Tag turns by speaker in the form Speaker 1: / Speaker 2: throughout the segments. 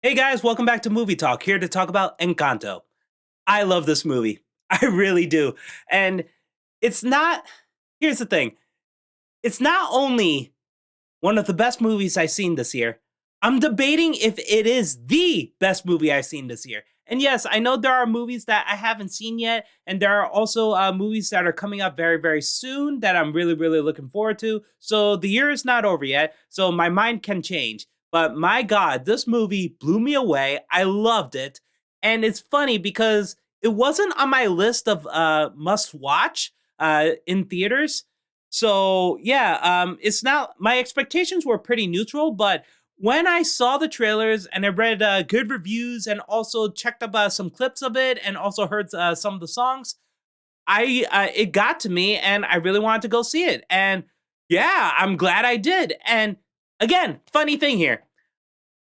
Speaker 1: Hey guys, welcome back to Movie Talk. Here to talk about Encanto. I love this movie. I really do. And it's not, here's the thing, it's not only one of the best movies I've seen this year, I'm debating if it is the best movie I've seen this year. And yes, I know there are movies that I haven't seen yet, and there are also movies that are coming up very, very soon that I'm really, really looking forward to. So the year is not over yet, so my mind can change. But my God, this movie blew me away. I loved it. And it's funny because it wasn't on my list of must watch in theaters. So yeah, it's not my expectations were pretty neutral, but when I saw the trailers and I read good reviews and also checked up some clips of it and also heard some of the songs, I it got to me and I really wanted to go see it. And yeah, I'm glad I did. And again, funny thing here,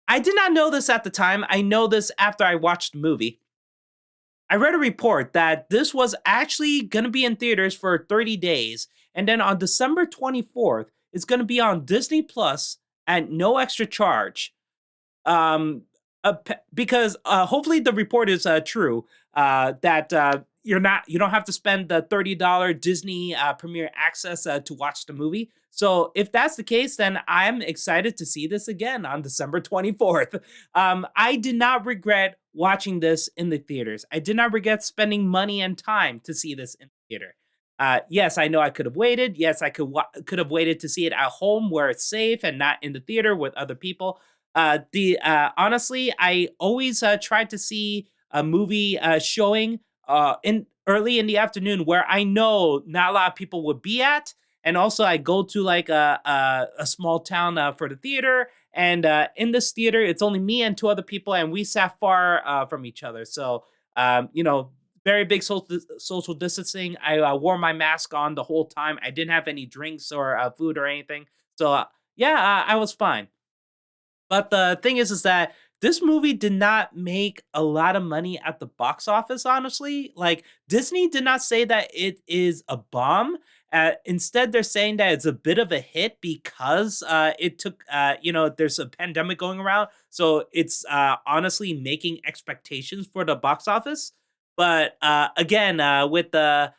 Speaker 1: I did not know this at the time. I know this after I watched the movie. I read a report that this was actually going to be in theaters for 30 days. And then on December 24th, it's going to be on Disney Plus at no extra charge. Um, because hopefully the report is true that you don't have to spend the $30 Disney Premiere access to watch the movie. So if that's the case, then I'm excited to see this again on December 24th. I did not regret watching this in the theaters. I did not regret spending money and time to see this in the theater. Yes, I know I could have waited. Yes, I could have waited to see it at home where it's safe and not in the theater with other people. The Honestly, I always tried to see a movie showing in early in the afternoon where I know not a lot of people would be at, and also I go to like a small town for the theater, and in this theater it's only me and two other people, and we sat far from each other, so you know. Very big social distancing. I wore my mask on the whole time. I didn't have any drinks or food or anything. So, yeah, I was fine. But the thing is that this movie did not make a lot of money at the box office, honestly. Like, Disney did not say that it is a bomb. Instead, they're saying that it's a bit of a hit because it took, there's a pandemic going around. So it's honestly making expectations for the box office. But again, with the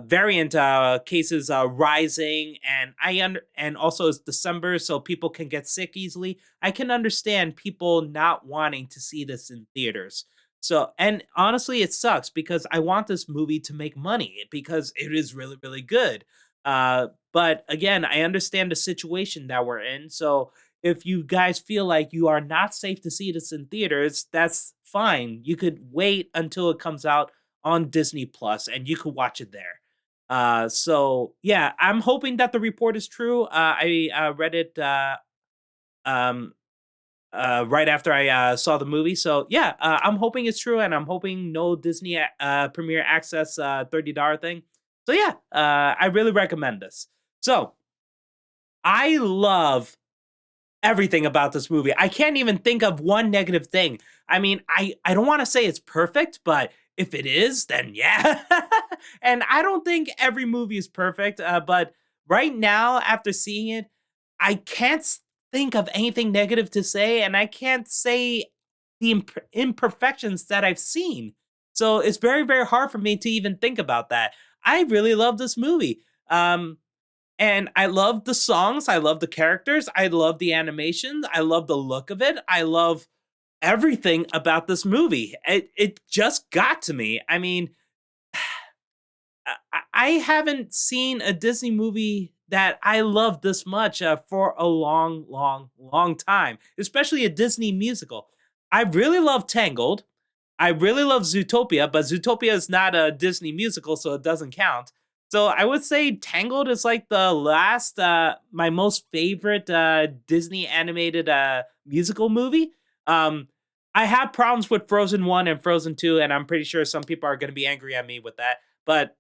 Speaker 1: variant cases rising, and and also it's December, so people can get sick easily. I can understand people not wanting to see this in theaters. So, and honestly, it sucks because I want this movie to make money because it is really, really good. But again, I understand the situation that we're in. So, if you guys feel like you are not safe to see this in theaters, that's fine. You could wait until it comes out on Disney Plus, and you could watch it there. So yeah, I'm hoping that the report is true. I read it um, right after I saw the movie. So yeah, I'm hoping it's true, and I'm hoping no Disney Premiere Access $30 thing. So yeah, I really recommend this. So I love everything about this movie. I can't even think of one negative thing. I mean, I don't want to say it's perfect, but if it is, then yeah. And I don't think every movie is perfect, but right now after seeing it, I can't think of anything negative to say, and I can't say the imperfections that I've seen. So it's very, very hard for me to even think about that. I really love this movie. And I love the songs, I love the characters, I love the animations, I love the look of it, I love everything about this movie. It just got to me. I mean, I haven't seen a Disney movie that I love this much for a long, long, long time, especially a Disney musical. I really love Tangled. I really love Zootopia, but Zootopia is not a Disney musical, so it doesn't count. So I would say Tangled is like the last, my most favorite Disney animated musical movie. Um, I have problems with Frozen 1 and Frozen 2, and I'm pretty sure some people are going to be angry at me with that. But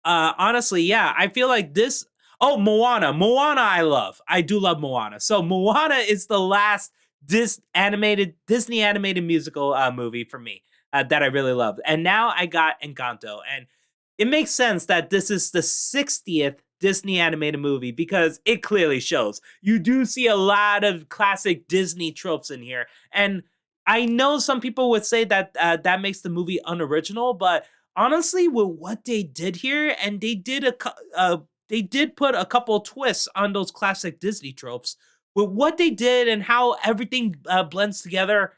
Speaker 1: honestly, yeah, I feel like this. Oh, Moana. Moana, I love. I do love Moana. So Moana is the last Disney animated musical movie for me that I really love. And now I got Encanto, and it makes sense that this is the 60th Disney animated movie because it clearly shows. You do see a lot of classic Disney tropes in here. And I know some people would say that that makes the movie unoriginal, but honestly, with what they did here, and they did put a couple twists on those classic Disney tropes. With what they did and how everything blends together,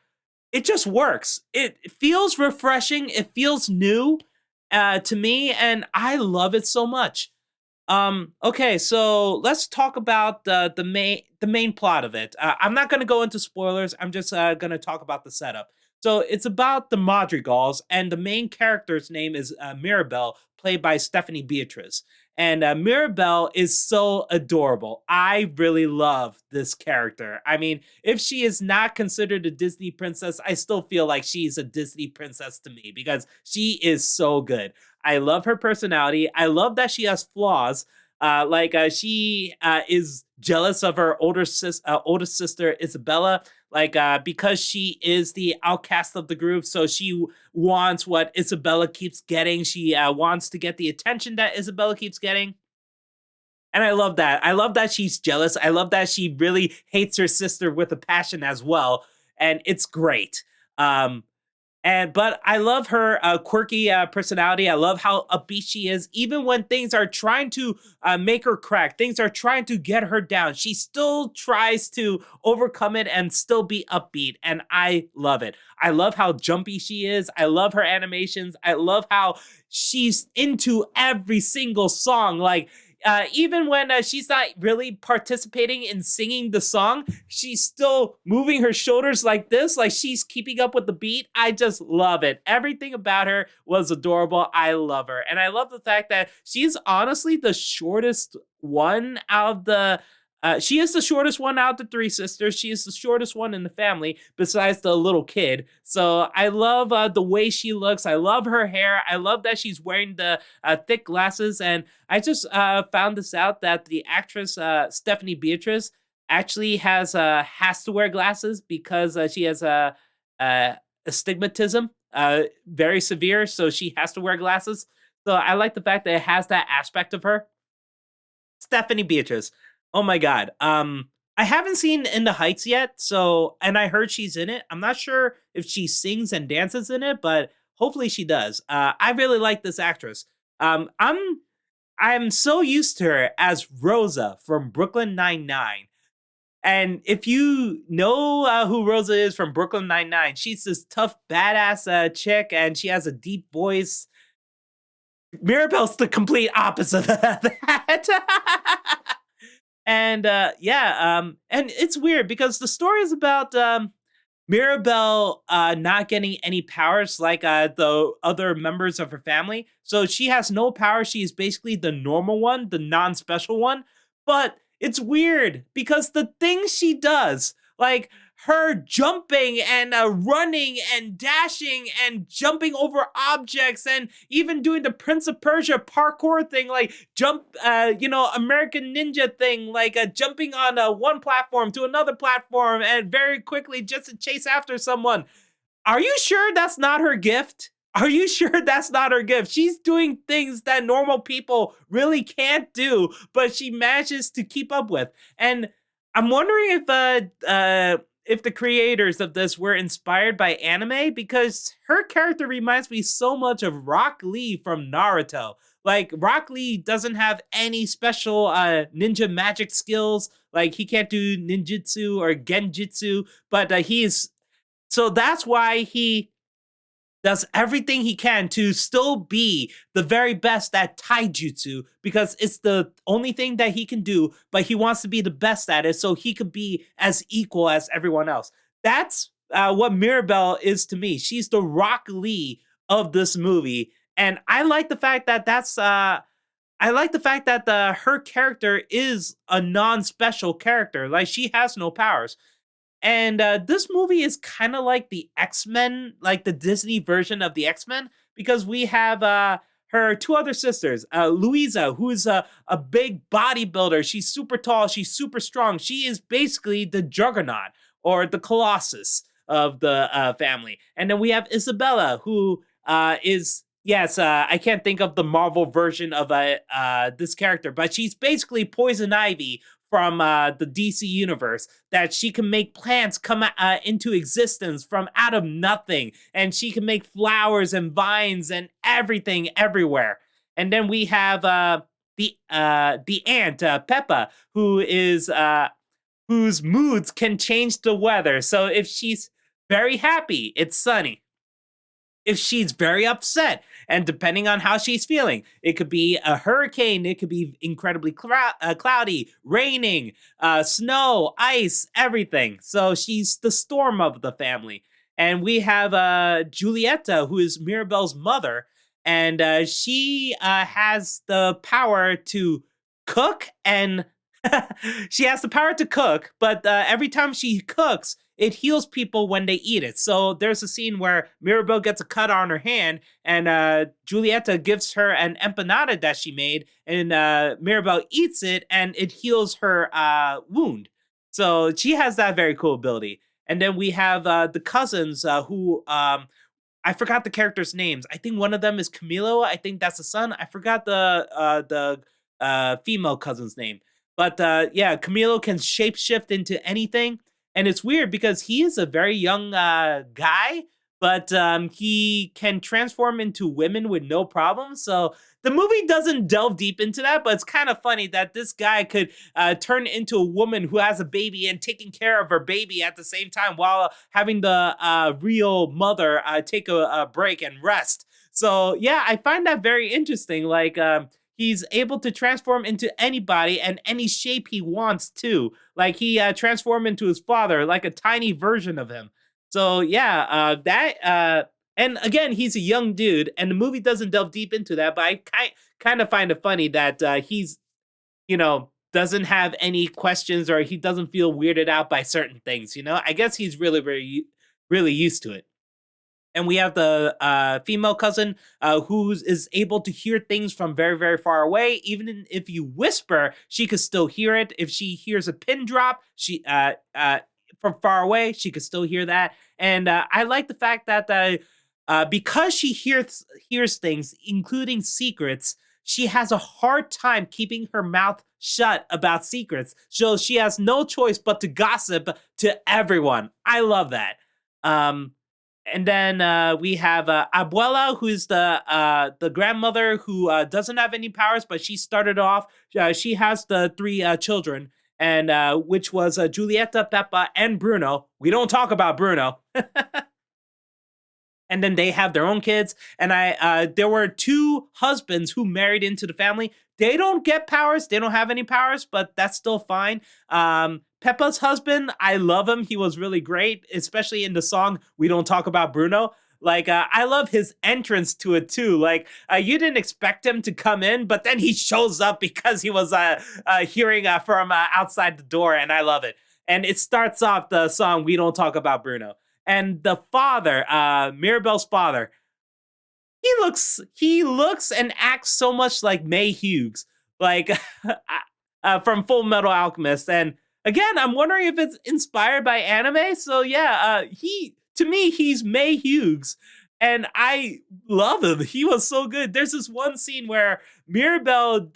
Speaker 1: it just works. It feels refreshing. It feels new to me, and I love it so much. Okay, so let's talk about the main plot of it. I'm not going to go into spoilers. I'm just going to talk about the setup. So it's about the Madrigals, and the main character's name is Mirabelle, played by Stephanie Beatrice. And Mirabelle is so adorable. I really love this character. I mean, if she is not considered a Disney princess, I still feel like she's a Disney princess to me because she is so good. I love her personality. I love that she has flaws. She is jealous of her oldest sister Isabella, because she is the outcast of the group. So she wants what Isabella keeps getting. She wants to get the attention that Isabella keeps getting. And I love that. I love that she's jealous. I love that she really hates her sister with a passion as well. And it's great. But I love her quirky personality. I love how upbeat she is, even when things are trying to make her crack. Things are trying to get her down. She still tries to overcome it and still be upbeat, and I love it. I love how jumpy she is. I love her animations. I love how she's into every single song. Even when she's not really participating in singing the song, she's still moving her shoulders like this, like she's keeping up with the beat. I just love it. Everything about her was adorable. I love her. And I love the fact that she's honestly the shortest one out of the she is the shortest one out of the three sisters. She is the shortest one in the family, besides the little kid. So I love the way she looks. I love her hair. I love that she's wearing the thick glasses. And I just found this out that the actress Stephanie Beatrice actually has to wear glasses because she has astigmatism, very severe. So she has to wear glasses. So I like the fact that it has that aspect of her. Stephanie Beatrice. Oh my god. I haven't seen In the Heights yet, so and I heard she's in it. I'm not sure if she sings and dances in it, but hopefully she does. I really like this actress. I'm so used to her as Rosa from Brooklyn Nine-Nine. And if you know who Rosa is from Brooklyn Nine-Nine, she's this tough, badass chick, and she has a deep voice. Mirabelle's the complete opposite of that. And it's weird because the story is about Mirabelle not getting any powers like the other members of her family. So she has no power. She is basically the normal one, the non special one. But it's weird because the things she does, like her jumping and running and dashing and jumping over objects and even doing the Prince of Persia parkour thing, like American Ninja thing, like jumping on one platform to another platform and very quickly just to chase after someone. Are you sure that's not her gift? Are you sure that's not her gift? She's doing things that normal people really can't do, but she manages to keep up with. And I'm wondering if the creators of this were inspired by anime because her character reminds me so much of Rock Lee from Naruto. Like Rock Lee doesn't have any special ninja magic skills. Like he can't do ninjutsu or genjutsu, but he's so that's why he does everything he can to still be the very best at taijutsu because it's the only thing that he can do, but he wants to be the best at it so he could be as equal as everyone else. That's what Mirabelle is to me. She's the Rock Lee of this movie. And I like the fact that her character is a non-special character. Like she has no powers. And this movie is kind of like the X-Men, like the Disney version of the X-Men, because we have her two other sisters, Louisa, who's a big bodybuilder. She's super tall. She's super strong. She is basically the Juggernaut or the Colossus of the family. And then we have Isabella, who is Yes, I can't think of the Marvel version of this character, but she's basically Poison Ivy from the DC universe. That she can make plants come into existence from out of nothing, and she can make flowers and vines and everything everywhere. And then we have the ant Peppa, who is whose moods can change the weather. So if she's very happy, it's sunny. If she's very upset, and depending on how she's feeling, it could be a hurricane, it could be incredibly cloudy, raining, snow, ice, everything. So she's the storm of the family. And we have Julieta, who is Mirabelle's mother, and she has the power to cook and she has the power to cook, but every time she cooks, it heals people when they eat it. So there's a scene where Mirabelle gets a cut on her hand, and Julieta gives her an empanada that she made, and Mirabelle eats it, and it heals her wound. So she has that very cool ability. And then we have the cousins who I forgot the characters' names. I think one of them is Camilo. I think that's the son. I forgot the female cousin's name. But yeah, Camilo can shapeshift into anything, and it's weird because he is a very young guy, but he can transform into women with no problem. So the movie doesn't delve deep into that, but it's kind of funny that this guy could turn into a woman who has a baby and taking care of her baby at the same time while having the real mother take a break and rest. So yeah, I find that very interesting. Like he's able to transform into anybody and any shape he wants to. Like he transformed into his father, like a tiny version of him. So yeah, and again, he's a young dude, and the movie doesn't delve deep into that. But I kind of find it funny that he's doesn't have any questions or he doesn't feel weirded out by certain things. I guess he's really used to it. And we have the female cousin who is able to hear things from very, very far away. Even if you whisper, she could still hear it. If she hears a pin drop, she from far away, she could still hear that. And I like the fact that because she hears things, including secrets, she has a hard time keeping her mouth shut about secrets. So she has no choice but to gossip to everyone. I love that. Um, and then we have Abuela, who's the grandmother who doesn't have any powers, but she started off. She has the three children, and which was Julieta, Peppa, and Bruno. We don't talk about Bruno. And then they have their own kids. And there were two husbands who married into the family. They don't get powers. They don't have any powers, but that's still fine. Peppa's husband, I love him. He was really great, especially in the song "We Don't Talk About Bruno." Like I love his entrance to it too. Like you didn't expect him to come in, but then he shows up because he was hearing from outside the door, and I love it. And it starts off the song "We Don't Talk About Bruno." And the father, Mirabelle's father, he looks and acts so much like May Hughes, like from Full Metal Alchemist. And again, I'm wondering if it's inspired by anime. So yeah, he to me he's May Hughes, and I love him. He was so good. There's this one scene where Mirabelle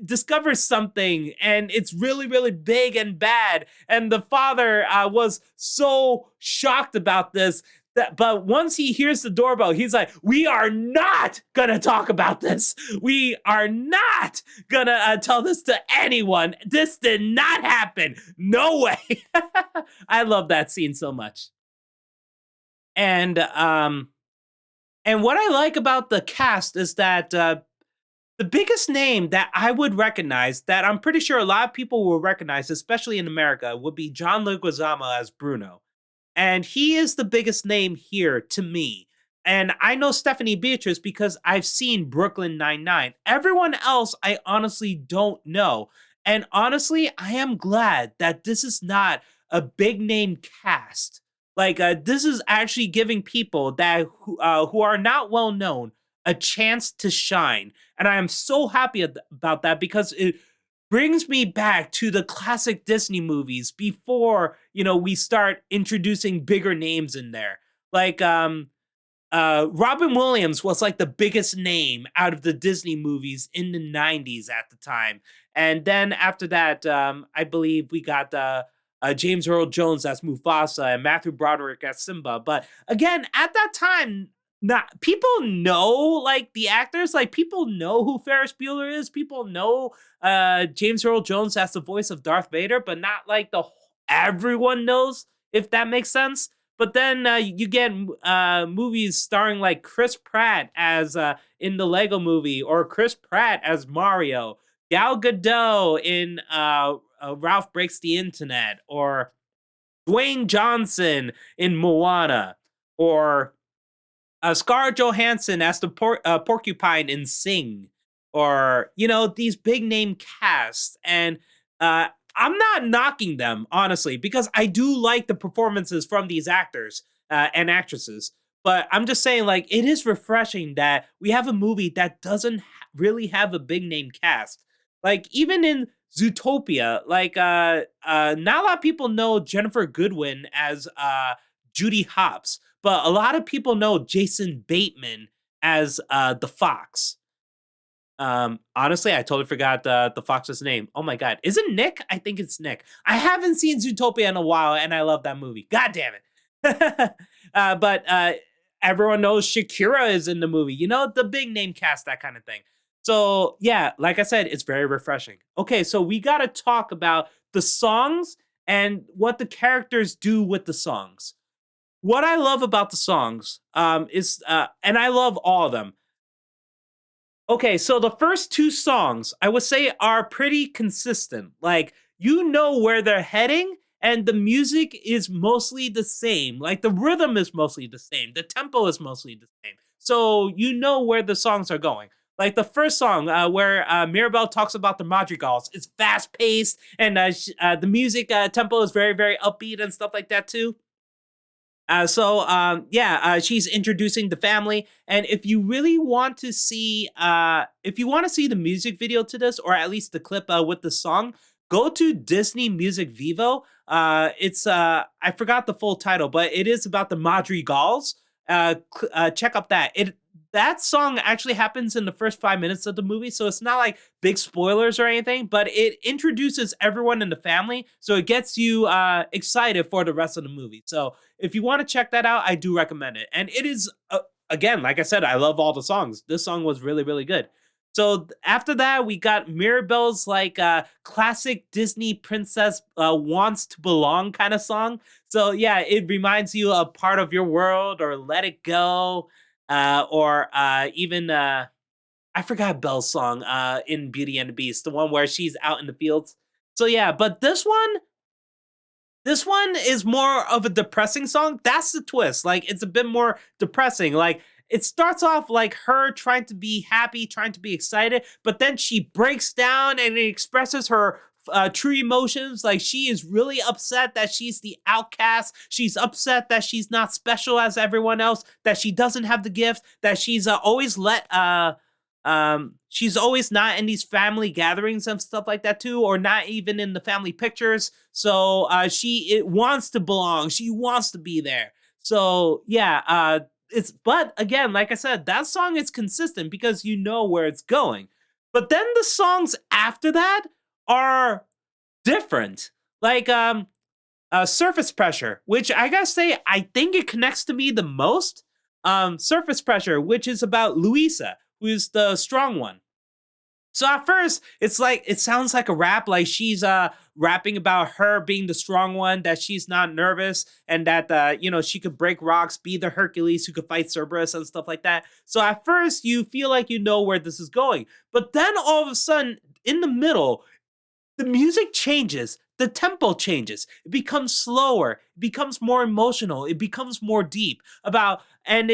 Speaker 1: discovers something, and it's really, really big and bad. And the father was so shocked about this. But once he hears the doorbell, he's like, "We are not gonna talk about this. We are not gonna tell this to anyone. This did not happen. No way." I love that scene so much. And and what I like about the cast is that the biggest name that I would recognize, that I'm pretty sure a lot of people will recognize, especially in America, would be John Leguizamo as Bruno. And he is the biggest name here to me. And I know Stephanie Beatrice because I've seen Brooklyn Nine-Nine. Everyone else, I honestly don't know. And honestly, I am glad that this is not a big name cast. Like, this is actually giving people who are not well known a chance to shine. And I am so happy about that because it brings me back to the classic Disney movies before, we start introducing bigger names in there. Like Robin Williams was like the biggest name out of the Disney movies in the 90s at the time. And then after that, I believe we got James Earl Jones as Mufasa and Matthew Broderick as Simba. But again, at that time, not people know like the actors, like people know who Ferris Bueller is. People know James Earl Jones as the voice of Darth Vader, but not like everyone knows, if that makes sense. But then you get movies starring like Chris Pratt as in the Lego Movie, or Chris Pratt as Mario, Gal Gadot in Ralph Breaks the Internet, or Dwayne Johnson in Moana, or Scarlett Johansson as the porcupine in Sing, or these big name casts, and I'm not knocking them honestly because I do like the performances from these actors and actresses. But I'm just saying, like, it is refreshing that we have a movie that doesn't really have a big name cast. Like, even in Zootopia, like, not a lot of people know Jennifer Goodwin as Judy Hopps, but a lot of people know Jason Bateman as the fox. Honestly, I totally forgot the fox's name. Oh my god, is it Nick? I think it's Nick. I haven't seen Zootopia in a while, and I love that movie. God damn it! But everyone knows Shakira is in the movie. You know, the big name cast, that kind of thing. So yeah, like I said, it's very refreshing. Okay, so we got to talk about the songs and what the characters do with the songs. What I love about the songs is, and I love all of them. Okay, so the first two songs I would say are pretty consistent. Like, you know where they're heading, and the music is mostly the same. Like, the rhythm is mostly the same, the tempo is mostly the same. So you know where the songs are going. Like the first song, where Mirabelle talks about the madrigals, it's fast paced, and the music tempo is very, very upbeat and stuff like that too. She's introducing the family, and if you really want to see, if you want to see the music video to this, or at least the clip with the song, go to Disney Music Vivo. It's I forgot the full title, but it is about the Madrigals. Check out that song actually happens in the first 5 minutes of the movie, so it's not like big spoilers or anything, but it introduces everyone in the family, so it gets you excited for the rest of the movie. So if you want to check that out, I do recommend it. And it is, again, like I said, I love all the songs. This song was really, really good. So after that, we got Mirabelle's like classic Disney princess wants to belong kind of song. So yeah, it reminds you of Part of Your World or Let It Go, or even I forgot Belle's song in Beauty and the Beast, the one where she's out in the fields. So yeah, but this one is more of a depressing song. That's the twist. Like, it's a bit more depressing. Like, it starts off like her trying to be happy, trying to be excited, but then she breaks down and it expresses her true emotions. Like, she is really upset that she's the outcast. She's upset that she's not special as everyone else, that she doesn't have the gift, that she's always she's always not in these family gatherings and stuff like that too, or not even in the family pictures. So she wants to belong, she wants to be there. So yeah, but again, like I said, that song is consistent because you know where it's going. But then the songs after that are different. Like Surface Pressure, which I gotta say, I think it connects to me the most. Surface Pressure, which is about Louisa, who's the strong one. So at first, it's like it sounds like a rap, like she's rapping about her being the strong one, that she's not nervous, and that she could break rocks, be the Hercules who could fight Cerberus and stuff like that. So at first, you feel like you know where this is going, but then all of a sudden, in the middle, the music changes, the tempo changes, it becomes slower, it becomes more emotional, it becomes more deep about, and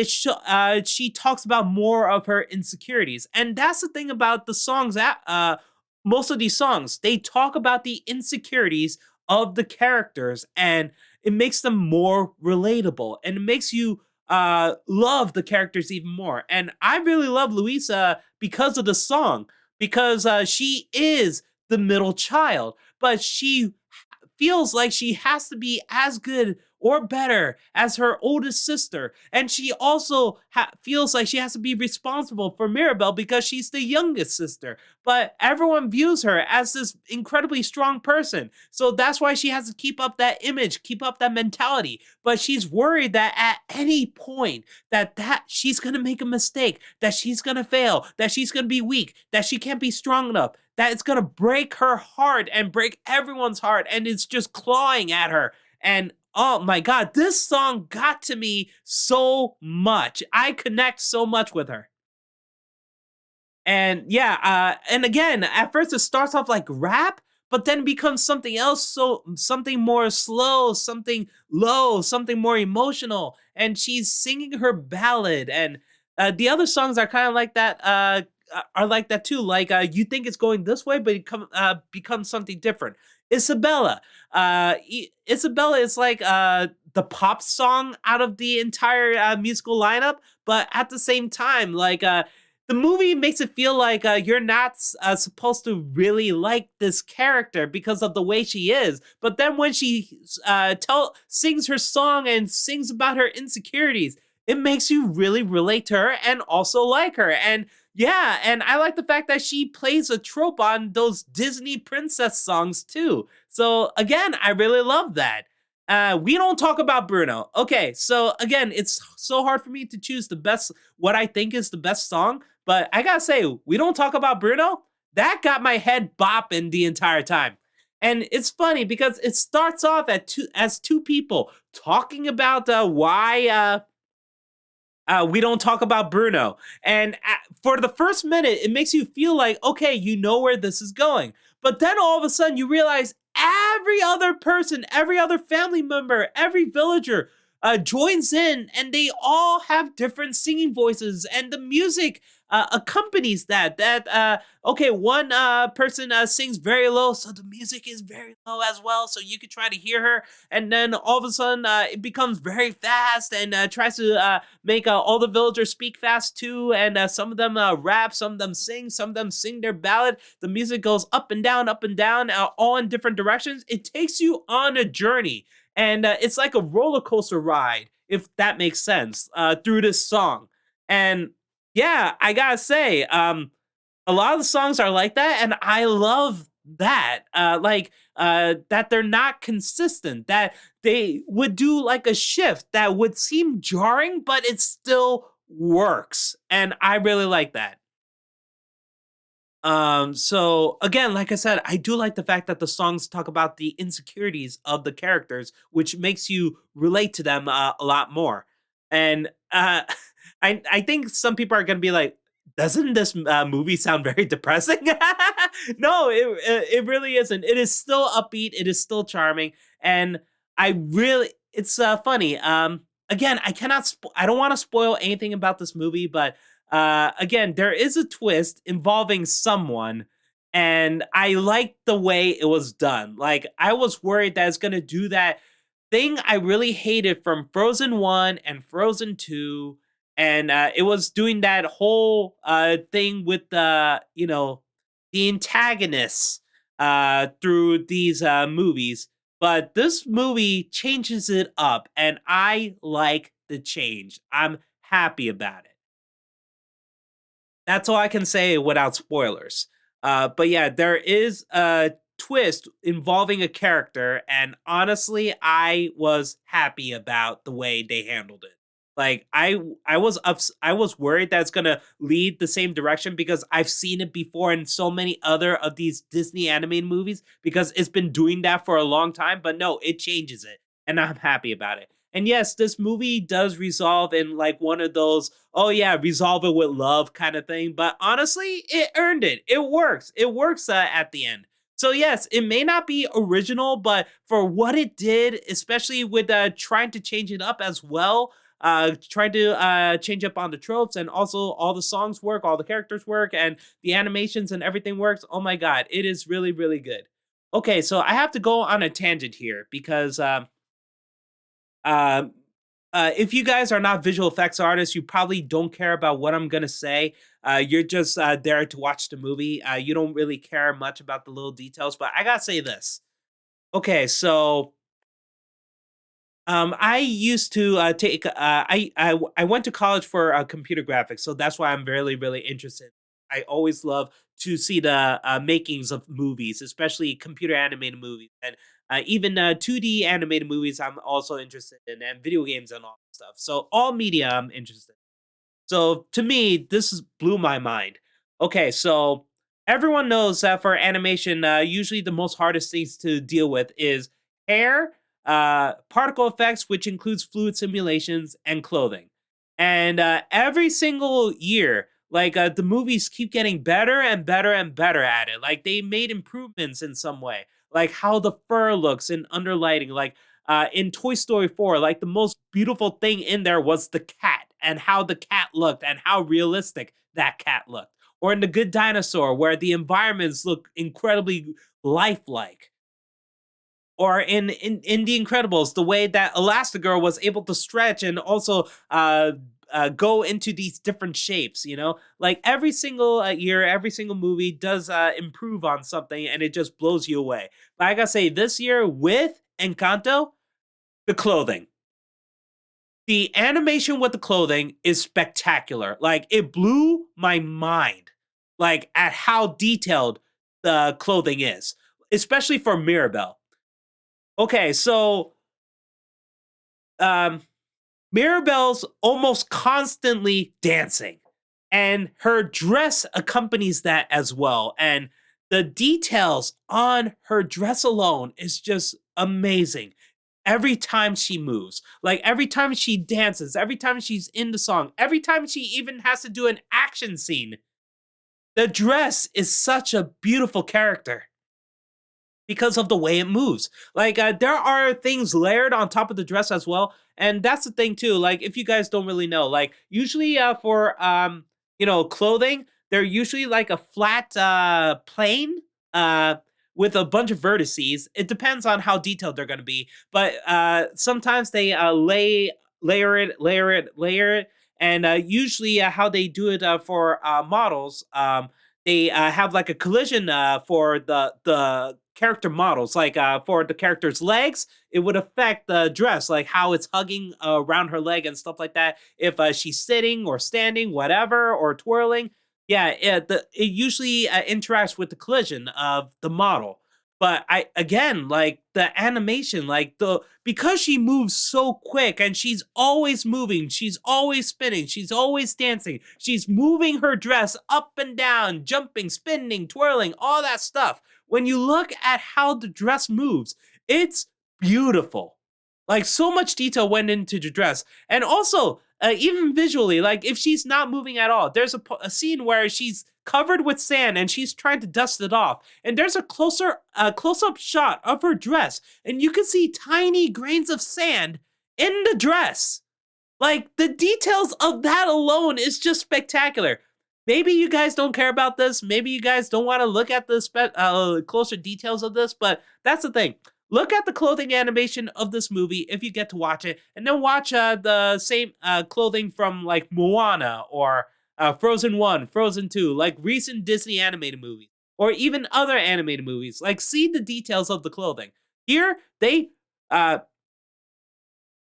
Speaker 1: she talks about more of her insecurities. And that's the thing about the songs that most of these songs, they talk about the insecurities of the characters, and it makes them more relatable, and it makes you love the characters even more. And I really love Louisa because of the song, because she is the middle child, but she feels like she has to be as good or better as her oldest sister. And she also feels like she has to be responsible for Mirabel because she's the youngest sister. But everyone views her as this incredibly strong person. So that's why she has to keep up that image, keep up that mentality. But she's worried that at any point that she's going to make a mistake, that she's going to fail, that she's going to be weak, that she can't be strong enough, that it's going to break her heart and break everyone's heart, and it's just clawing at her. And oh my god, this song got to me so much. I connect so much with her. And yeah, and again, at first it starts off like rap, but then becomes something else. So something more slow, something low, something more emotional. And she's singing her ballad. And the other songs are kind of like that. Are like that too. Like you think it's going this way, but it becomes something different. Isabella, Isabella is like the pop song out of the entire musical lineup, but at the same time, like the movie makes it feel like you're not supposed to really like this character because of the way she is. But then when she sings her song and sings about her insecurities, it makes you really relate to her and also like her. And yeah, and I like the fact that she plays a trope on those Disney princess songs too. So again, I really love that. We don't talk about Bruno. Okay, so again, it's so hard for me to choose the best, what I think is the best song. But I gotta say, we don't talk about Bruno. That got my head bopping the entire time. And it's funny because it starts off as two people talking about why we don't talk about Bruno. And for the first minute, it makes you feel like, okay, you know where this is going. But then all of a sudden, you realize every other person, every other family member, every villager joins in, and they all have different singing voices, and the music accompanies that. Okay, one person sings very low, so the music is very low as well, so you could try to hear her. And then all of a sudden, it becomes very fast and tries to make all the villagers speak fast too. And some of them rap, some of them sing their ballad. The music goes up and down, all in different directions. It takes you on a journey, and it's like a roller coaster ride, if that makes sense, through this song. And yeah, I gotta say, a lot of the songs are like that, and I love that. That they're not consistent. That they would do like a shift that would seem jarring, but it still works, and I really like that. So again, like I said, I do like the fact that the songs talk about the insecurities of the characters, which makes you relate to them a lot more. And I think some people are gonna be like, doesn't this movie sound very depressing? No, it really isn't. It is still upbeat. It is still charming, and it's funny. Again, I don't want to spoil anything about this movie, but again, there is a twist involving someone, and I like the way it was done. Like, I was worried that it's gonna do that thing I really hated from Frozen 1 and Frozen 2. And it was doing that whole thing with the antagonists through these movies. But this movie changes it up, and I like the change. I'm happy about it. That's all I can say without spoilers. But yeah, there is a twist involving a character, and honestly, I was happy about the way they handled it. Like I was worried that it's gonna lead the same direction because I've seen it before in so many other of these Disney animated movies because it's been doing that for a long time. But no, it changes it, and I'm happy about it. And yes, this movie does resolve in like one of those, oh yeah, resolve it with love kind of thing. But honestly, it earned it. It works. It works at the end. So yes, it may not be original, but for what it did, especially with trying to change it up as well, trying to change up on the tropes, and also all the songs work, all the characters work, and the animations and everything works. Oh my god, it is really, really good. Okay, so I have to go on a tangent here because um, if you guys are not visual effects artists, you probably don't care about what I'm gonna say. You're just there to watch the movie. You don't really care much about the little details. But I gotta say this. Okay, so I used to take. I went to college for computer graphics, so that's why I'm really interested. I always love to see the makings of movies, especially computer animated movies, and even 2D animated movies. I'm also interested in, and video games and all that stuff. So all media, I'm interested. So to me, blew my mind. Okay, so everyone knows that for animation, usually the most hardest things to deal with is hair, particle effects, which includes fluid simulations, and clothing. And every single year, the movies keep getting better and better and better at it. Like they made improvements in some way, like how the fur looks in under lighting, in Toy Story 4, like the most beautiful thing in there was the cat and how the cat looked and how realistic that cat looked. Or in The Good Dinosaur, where the environments look incredibly lifelike. Or in The Incredibles, the way that Elastigirl was able to stretch and also go into these different shapes, you know? Like every single year, every single movie does improve on something and it just blows you away. But I gotta say, this year with Encanto, the clothing. The animation with the clothing is spectacular. Like it blew my mind. Like at how detailed the clothing is, especially for Mirabelle. Okay, so um Mirabelle's almost constantly dancing, and her dress accompanies that as well. And the details on her dress alone is just amazing. Every time she moves, like every time she dances, every time she's in the song, every time she even has to do an action scene, the dress is such a beautiful character because of the way it moves. There are things layered on top of the dress as well, and that's the thing too. Like if you guys don't really know, like usually for clothing, they're usually like a flat plane with a bunch of vertices. It depends on how detailed they're going to be, but sometimes they layer it, and usually how they do it for models. They have like a collision for the character models. For the character's legs, it would affect the dress, like how it's hugging around her leg and stuff like that. If she's sitting or standing, whatever, or twirling, yeah, it usually interacts with the collision of the model. But I again, like the animation, like the because she moves so quick and she's always moving, she's always spinning, she's always dancing, she's moving her dress up and down, jumping, spinning, twirling, all that stuff. When you look at how the dress moves, it's beautiful. Like so much detail went into the dress. And also, even visually, like if she's not moving at all, there's a scene where she's covered with sand and she's trying to dust it off. And there's a close up shot of her dress, and you can see tiny grains of sand in the dress. Like the details of that alone is just spectacular. Maybe you guys don't care about this. Maybe you guys don't want to look at the closer details of this, but that's the thing. Look at the clothing animation of this movie if you get to watch it, and then watch the same clothing from like Moana or Frozen 1, Frozen 2, like recent Disney animated movies, or even other animated movies. Like, see the details of the clothing. Here, uh,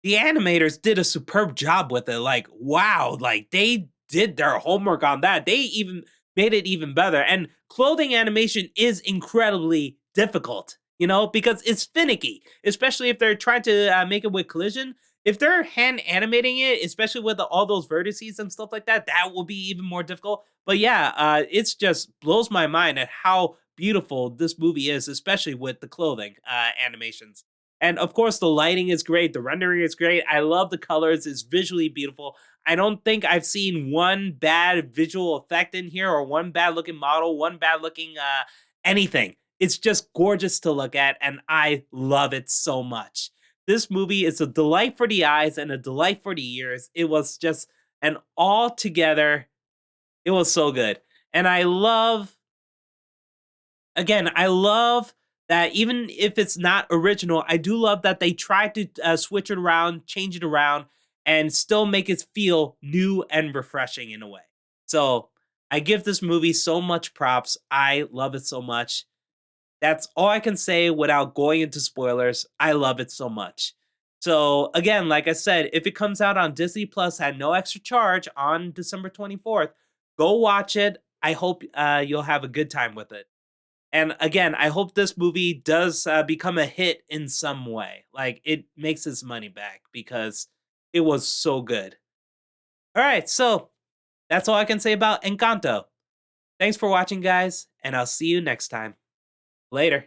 Speaker 1: the animators did a superb job with it. Like, wow, like they did their homework on that. They even made it even better. And clothing animation is incredibly difficult, you know, because it's finicky, especially if they're trying to make it with collision. If they're hand animating it, especially with all those vertices and stuff like that, that will be even more difficult. But yeah, it's just blows my mind at how beautiful this movie is, especially with the clothing animations. And of course, the lighting is great. The rendering is great. I love the colors. It's visually beautiful. I don't think I've seen one bad visual effect in here or one bad looking model, one bad looking anything. It's just gorgeous to look at, and I love it so much. This movie is a delight for the eyes and a delight for the ears. It was just an all together, it was so good. And I love that even if it's not original, I do love that they tried to switch it around, change it around, and still make it feel new and refreshing in a way. So I give this movie so much props. I love it so much. That's all I can say without going into spoilers. I love it so much. So again, like I said, if it comes out on Disney Plus at no extra charge on December 24th, go watch it. I hope you'll have a good time with it. And again, I hope this movie does become a hit in some way. Like it makes its money back because it was so good. All right, so that's all I can say about Encanto. Thanks for watching, guys, and I'll see you next time. Later.